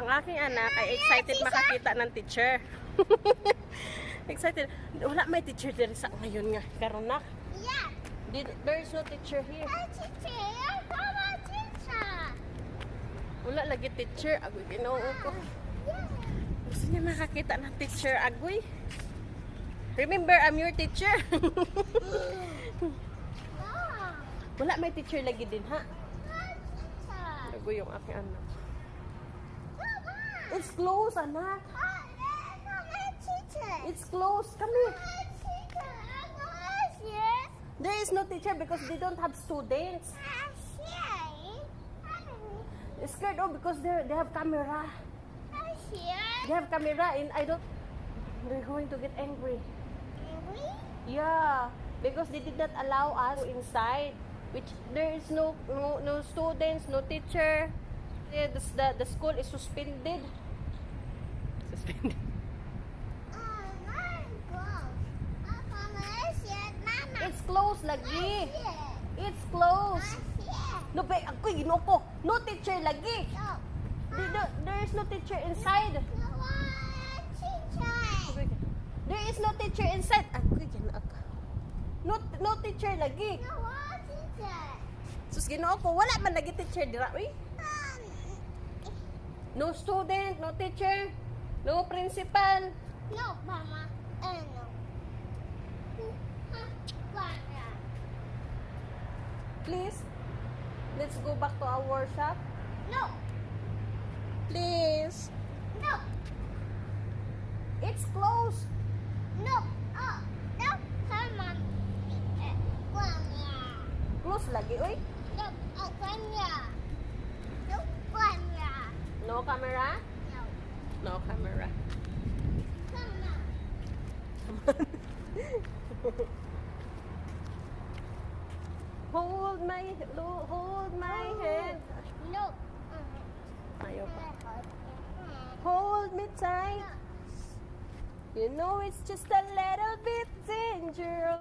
aking anak ay excited makakita ng teacher. Excited. Wala may teacher din sa ngayon nga. Karon nak. Yeah. There's no teacher here. Teacher. Wala lagi teacher. Agoy, ginoo ko. Yeah. Gusto niya makakita ng teacher. Agoy. Remember, I'm your teacher. Wala may teacher lagi din, ha? Agoy yung aking anak. It's closed, anak. It's closed. Come here. There is no teacher because they don't have students. Scared because they have camera. They have camera and I don't. They're going to get angry. Yeah, because they did not allow us inside. Which there is no students, no teacher. The school is suspended. Suspended. It's closed lagi. It's closed. No, ba, ako ginoo ko. No teacher lagi. There is no teacher inside. There is no teacher inside. Ako ginoo ko. No teacher lagi. Sus ginoo ko, wala man lagi teacher dira, uy. No student, no teacher, no principal. No, mama. No. Please, let's go back to our workshop. No. Please. No. It's closed. No. Oh. No. Come on. Close lagi, uy. No. Oh, camera. No camera. No camera? No. No camera. Come on. Hold my hand. No. Ayaw pa. Hold me tight. You know it's just a little bit dangerous.